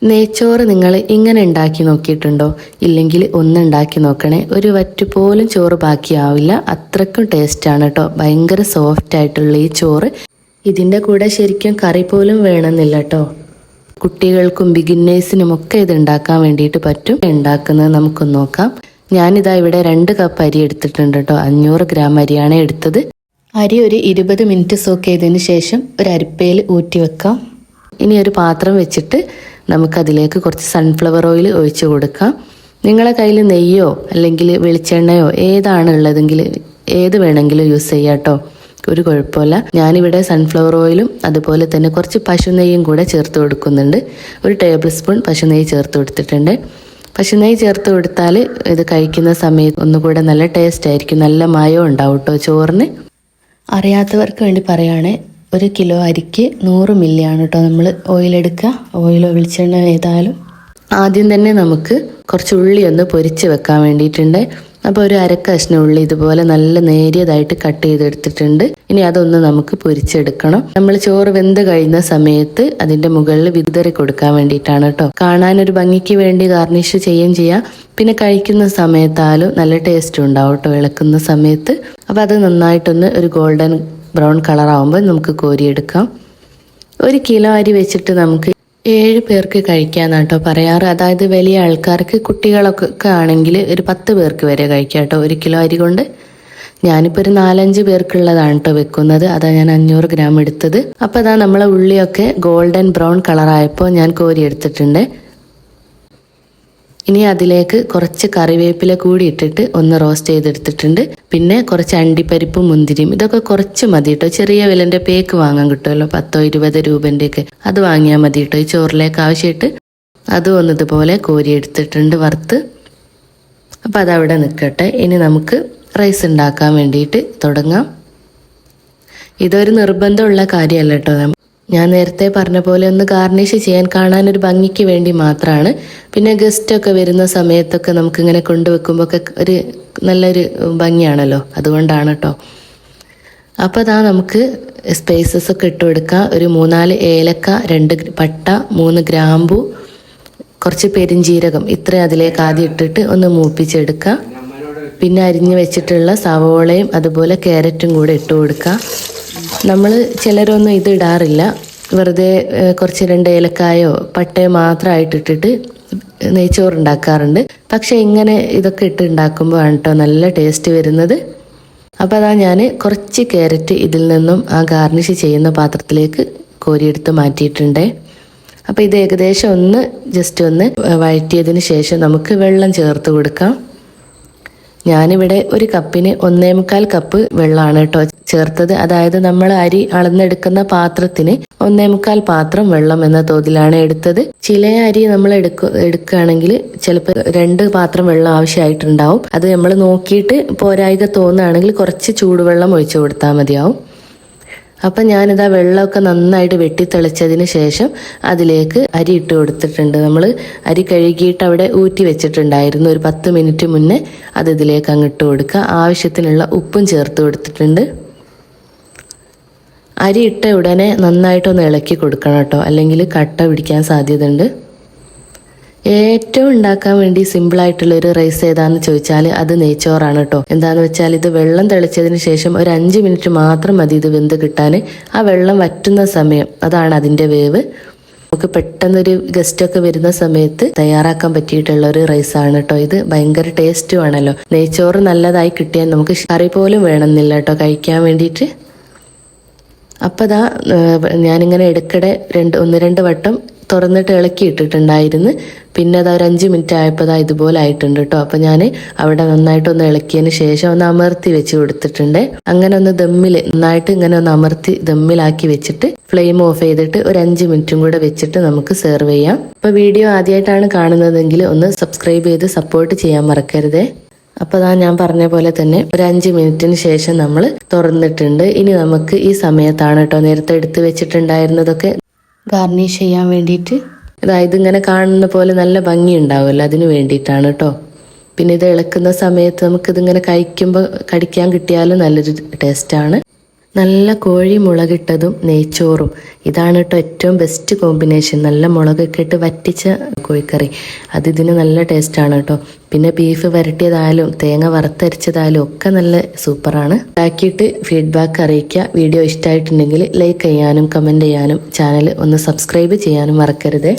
നെയ്ച്ചോറ് നിങ്ങൾ ഇങ്ങനെ ഉണ്ടാക്കി നോക്കിയിട്ടുണ്ടോ? ഇല്ലെങ്കിൽ ഒന്ന് ഉണ്ടാക്കി നോക്കണേ. ഒരു വറ്റ് പോലും ചോറ് ബാക്കിയാവില്ല. അത്രയ്ക്കും ടേസ്റ്റാണ് കേട്ടോ. ഭയങ്കര സോഫ്റ്റ് ആയിട്ടുള്ള ഈ ചോറ്. ഇതിൻ്റെ കൂടെ ശരിക്കും കറി പോലും വേണമെന്നില്ല കേട്ടോ. കുട്ടികൾക്കും ബിഗിന്നേഴ്സിനും ഒക്കെ ഇത് ഉണ്ടാക്കാൻ വേണ്ടിയിട്ട് പറ്റും. ഉണ്ടാക്കുന്നത് നമുക്കൊന്ന് നോക്കാം. ഞാനിതാ ഇവിടെ 2 കപ്പ് അരി എടുത്തിട്ടുണ്ട് കേട്ടോ. 500 ഗ്രാം അരിയാണ് എടുത്തത്. അരി ഒരു 20 മിനിറ്റ് സോക്ക് ചെയ്തതിന് ശേഷം ഒരു അരിപ്പയിൽ ഊറ്റി വെക്കാം. ഇനി ഒരു പാത്രം വെച്ചിട്ട് നമുക്കതിലേക്ക് കുറച്ച് സൺഫ്ലവർ ഓയിൽ ഒഴിച്ച് കൊടുക്കാം. നിങ്ങളെ കയ്യിൽ നെയ്യോ അല്ലെങ്കിൽ വെളിച്ചെണ്ണയോ ഏതാണ് ഉള്ളതെങ്കിൽ ഏത് വേണമെങ്കിലും യൂസ് ചെയ്യാം കേട്ടോ. ഒരു കുഴപ്പമില്ല. ഞാനിവിടെ സൺഫ്ലവർ ഓയിലും അതുപോലെ തന്നെ കുറച്ച് പശുനെയ്യും കൂടെ ചേർത്ത് കൊടുക്കുന്നുണ്ട്. 1 ടേബിൾ സ്പൂൺ പശുനെയ്യ് ചേർത്ത് കൊടുത്തിട്ടുണ്ട്. പശുനെയ്യ് ചേർത്ത് കൊടുത്താൽ ഇത് കഴിക്കുന്ന സമയത്ത് ഒന്നുകൂടെ നല്ല ടേസ്റ്റ് ആയിരിക്കും. നല്ല മയം ഉണ്ടാവും കേട്ടോ ചോറിന്. അറിയാത്തവർക്ക് വേണ്ടി പറയുകയാണെ, 1 കിലോ അരിക്ക് 100 മില്ലിയാണ് കേട്ടോ നമ്മൾ ഓയിലെടുക്കുക. ഓയിലോ വെളിച്ചെണ്ണ ഏതായാലും. ആദ്യം തന്നെ നമുക്ക് കുറച്ച് ഉള്ളി ഒന്ന് പൊരിച്ച് വെക്കാൻ വേണ്ടിയിട്ടുണ്ട്. അപ്പോൾ ഒരു 1/2 കഷ്ണം ഉള്ളി ഇതുപോലെ നല്ല നേരിയതായിട്ട് കട്ട് ചെയ്തെടുത്തിട്ടുണ്ട്. ഇനി അതൊന്ന് നമുക്ക് പൊരിച്ചെടുക്കണം. നമ്മൾ ചോറ് വെന്ത് കഴിയുന്ന സമയത്ത് അതിൻ്റെ മുകളിൽ വിതറി കൊടുക്കാൻ വേണ്ടിയിട്ടാണ് കേട്ടോ. കാണാനൊരു ഭംഗിക്ക് വേണ്ടി ഗാർണിഷ് ചെയ്യുകയും ചെയ്യാം. പിന്നെ കഴിക്കുന്ന സമയത്താലും നല്ല ടേസ്റ്റ് ഉണ്ടാവും കേട്ടോ ഇളക്കുന്ന സമയത്ത്. അപ്പോൾ അത് നന്നായിട്ടൊന്ന് ഒരു ഗോൾഡൻ ബ്രൗൺ കളറാകുമ്പോൾ നമുക്ക് കോരിയെടുക്കാം. 1 കിലോ അരി വെച്ചിട്ട് നമുക്ക് 7 പേർക്ക് കഴിക്കാമെന്നാണ് കേട്ടോ പറയാറ്. അതായത് വലിയ ആൾക്കാർക്ക്, കുട്ടികളൊക്കെ ആണെങ്കിൽ ഒരു 10 പേർക്ക് വരെ കഴിക്കാം കേട്ടോ 1 കിലോ അരി കൊണ്ട്. ഞാനിപ്പോൾ ഒരു 4-5 പേർക്കുള്ളതാണ് കേട്ടോ വെക്കുന്നത്. അതാണ് ഞാൻ 500 ഗ്രാം എടുത്തത്. അപ്പോൾ അതാ നമ്മളെ ഉള്ളിയൊക്കെ ഗോൾഡൻ ബ്രൗൺ കളറായപ്പോൾ ഞാൻ കോരിയെടുത്തിട്ടുണ്ട്. ഇനി അതിലേക്ക് കുറച്ച് കറിവേപ്പില കൂടി ഇട്ടിട്ട് ഒന്ന് റോസ്റ്റ് ചെയ്തെടുത്തിട്ടുണ്ട്. പിന്നെ കുറച്ച് അണ്ടിപ്പരിപ്പും മുന്തിരിയും, ഇതൊക്കെ കുറച്ച് മതി കേട്ടോ. ചെറിയ വിലൻ്റെ പേക്ക് വാങ്ങാൻ കിട്ടുമല്ലോ, 10-20 രൂപൻ്റെയൊക്കെ. അത് വാങ്ങിയാൽ മതി കേട്ടോ ഈ ചോറിലേക്ക് ആവശ്യമായിട്ട്. അതും ഒന്ന് ഇതുപോലെ കോരിയെടുത്തിട്ടുണ്ട് വറുത്ത്. അപ്പോൾ അതവിടെ നിൽക്കട്ടെ. ഇനി നമുക്ക് റൈസ് ഉണ്ടാക്കാൻ വേണ്ടിയിട്ട് തുടങ്ങാം. ഇതൊരു നിർബന്ധമുള്ള കാര്യമല്ല കേട്ടോ. ഞാൻ നേരത്തെ പറഞ്ഞ പോലെ ഒന്ന് ഗാർണിഷ് ചെയ്യാൻ, കാണാനൊരു ഭംഗിക്ക് വേണ്ടി മാത്രമാണ്. പിന്നെ ഗസ്റ്റൊക്കെ വരുന്ന സമയത്തൊക്കെ നമുക്കിങ്ങനെ കൊണ്ടുവെക്കുമ്പോൾ ഒക്കെ ഒരു നല്ലൊരു ഭംഗിയാണല്ലോ, അതുകൊണ്ടാണ് കേട്ടോ. അപ്പോൾ അതാ നമുക്ക് സ്പൈസസ് ഒക്കെ ഇട്ട് കൊടുക്കാം. ഒരു 3-4 ഏലക്ക, 2 പട്ട, 3 ഗ്രാമ്പു, കുറച്ച് പെരിഞ്ജീരകം, ഇത്രയും അതിലേക്ക് ആദ്യം ഇട്ടിട്ട് ഒന്ന് മൂപ്പിച്ചെടുക്കുക. പിന്നെ അരിഞ്ഞ് വെച്ചിട്ടുള്ള സവോളയും അതുപോലെ ക്യാരറ്റും കൂടെ ഇട്ട് കൊടുക്കുക. നമ്മൾ ചിലരൊന്നും ഇത് ഇടാറില്ല, വെറുതെ കുറച്ച് 2 ഏലക്കായോ പട്ടയോ മാത്രമായിട്ടിട്ടിട്ട് നെയ്ച്ചോറ് ഉണ്ടാക്കാറുണ്ട്. പക്ഷെ ഇങ്ങനെ ഇതൊക്കെ ഇട്ട് ഉണ്ടാക്കുമ്പോഴാണ് കേട്ടോ നല്ല ടേസ്റ്റ് വരുന്നത്. അപ്പോൾ അതാ ഞാൻ കുറച്ച് ക്യാരറ്റ് ഇതിൽ നിന്നും ആ ഗാർണിഷ് ചെയ്യുന്ന പാത്രത്തിലേക്ക് കോരിയെടുത്ത് മാറ്റിയിട്ടുണ്ട്. അപ്പോൾ ഇത് ഏകദേശം ഒന്ന് ജസ്റ്റ് ഒന്ന് വഴറ്റിയതിന് ശേഷം നമുക്ക് വെള്ളം ചേർത്ത് കൊടുക്കാം. ഞാനിവിടെ 1 കപ്പിന് 1.25 കപ്പ് വെള്ളമാണ് കേട്ടോ ചേർത്തത്. അതായത് നമ്മൾ അരി അളന്നെടുക്കുന്ന പാത്രത്തിന് 1.25 പാത്രം വെള്ളം എന്ന തോതിലാണ് എടുത്തത്. ചില അരി നമ്മൾ എടുക്കുകയാണെങ്കിൽ ചിലപ്പോൾ 2 പാത്രം വെള്ളം ആവശ്യമായിട്ടുണ്ടാവും. അത് നമ്മൾ നോക്കിയിട്ട് പോരായിക തോന്നുകയാണെങ്കിൽ കുറച്ച് ചൂടുവെള്ളം ഒഴിച്ചു കൊടുത്താൽ മതിയാവും. അപ്പം ഞാനിതാ വെള്ളമൊക്കെ നന്നായിട്ട് വെട്ടിത്തെളിച്ചതിന് ശേഷം അതിലേക്ക് അരി ഇട്ട് കൊടുത്തിട്ടുണ്ട്. നമ്മൾ അരി കഴുകിയിട്ട് അവിടെ ഊറ്റി വെച്ചിട്ടുണ്ടായിരുന്നു ഒരു 10 മിനിറ്റ് മുന്നേ. അത് ഇതിലേക്ക് അങ്ങ് ഇട്ട് കൊടുക്കുക. ആവശ്യത്തിനുള്ള ഉപ്പും ചേർത്ത് കൊടുത്തിട്ടുണ്ട്. അരി ഇട്ട ഉടനെ നന്നായിട്ടൊന്ന് ഇളക്കി കൊടുക്കണം കേട്ടോ, അല്ലെങ്കിൽ കട്ട പിടിക്കാൻ സാധ്യതയുണ്ട്. ഏറ്റവും ഉണ്ടാക്കാൻ വേണ്ടി സിമ്പിളായിട്ടുള്ളൊരു റൈസ് ഏതാണെന്ന് ചോദിച്ചാൽ അത് നെയ്ച്ചോറാണ് കേട്ടോ. എന്താണെന്ന് വെച്ചാൽ ഇത് വെള്ളം തെളിച്ചതിന് ശേഷം ഒരു 5 മിനിറ്റ് മാത്രം മതി ഇത് വെന്ത് കിട്ടാൻ. ആ വെള്ളം വറ്റുന്ന സമയം, അതാണ് അതിൻ്റെ വേവ്. നമുക്ക് പെട്ടെന്നൊരു ഗസ്റ്റൊക്കെ വരുന്ന സമയത്ത് തയ്യാറാക്കാൻ പറ്റിയിട്ടുള്ള ഒരു റൈസാണ് കേട്ടോ ഇത്. ഭയങ്കര ടേസ്റ്റും ആണല്ലോ. നെയ്ച്ചോറ് നല്ലതായി കിട്ടിയാൽ നമുക്ക് കറി പോലും വേണമെന്നില്ല കേട്ടോ കഴിക്കാൻ വേണ്ടിയിട്ട്. അപ്പോൾ അതാ ഞാനിങ്ങനെ ഇടയ്ക്കിടെ 1-2 വട്ടം തുറന്നിട്ട് ഇളക്കി ഇട്ടിട്ടുണ്ടായിരുന്നു. പിന്നെ അത് ഒരു 5 മിനിറ്റ് ആയപ്പോൾ ഇതുപോലെ ആയിട്ടുണ്ട് കേട്ടോ. അപ്പോൾ ഞാൻ അവിടെ നന്നായിട്ടൊന്ന് ഇളക്കിയതിന് ശേഷം ഒന്ന് അമർത്തി വെച്ച് കൊടുത്തിട്ടുണ്ട്. അങ്ങനെ ഒന്ന് ദമ്മിൽ നന്നായിട്ട് ഇങ്ങനെ ഒന്ന് അമർത്തി ദമ്മിലാക്കി വെച്ചിട്ട് ഫ്ലെയിം ഓഫ് ചെയ്തിട്ട് ഒരു 5 മിനിറ്റും കൂടെ വെച്ചിട്ട് നമുക്ക് സെർവ് ചെയ്യാം. അപ്പോൾ വീഡിയോ ആദ്യമായിട്ടാണ് കാണുന്നതെങ്കിൽ ഒന്ന് സബ്സ്ക്രൈബ് ചെയ്ത് സപ്പോർട്ട് ചെയ്യാൻ മറക്കരുതേ. അപ്പോൾ ഞാൻ പറഞ്ഞ പോലെ തന്നെ ഒരു 5 മിനിറ്റിന് ശേഷം നമ്മൾ തുറന്നിട്ടുണ്ട്. ഇനി നമുക്ക് ഈ സമയത്താണ് കേട്ടോ നേരത്തെ എടുത്ത് വെച്ചിട്ടുണ്ടായിരുന്നതൊക്കെ ഗാർണിഷ് ചെയ്യാൻ വേണ്ടിയിട്ട്. അതായത് ഇങ്ങനെ കാണുന്ന പോലെ നല്ല ഭംഗി ഉണ്ടാവുമല്ലോ, അതിന് വേണ്ടിയിട്ടാണ് കേട്ടോ. പിന്നെ ഇത് ഇളക്കുന്ന സമയത്ത് നമുക്കിതിങ്ങനെ കഴിക്കുമ്പോൾ കടിക്കാൻ കിട്ടിയാലും നല്ലൊരു ടേസ്റ്റാണ്. നല്ല കോഴി മുളകിട്ടതും നെയ്ച്ചോറും ഇതാണ് കേട്ടോ ഏറ്റവും ബെസ്റ്റ് കോമ്പിനേഷൻ. നല്ല മുളകൊക്കെ ഇട്ട് വറ്റിച്ച കോഴിക്കറി ഇതിന് നല്ല ടേസ്റ്റാണ് കേട്ടോ. പിന്നെ ബീഫ് വരട്ടിയതായാലും തേങ്ങ വറുത്തരച്ചതായാലും ഒക്കെ നല്ല സൂപ്പറാണ്. ഉണ്ടാക്കിയിട്ട് ഫീഡ്ബാക്ക് അറിയിക്കുക. വീഡിയോ ഇഷ്ടമായിട്ടുണ്ടെങ്കിൽ ലൈക്ക് ചെയ്യാനും കമൻറ്റ് ചെയ്യാനും ചാനൽ ഒന്ന് സബ്സ്ക്രൈബ് ചെയ്യാനും മറക്കരുത്.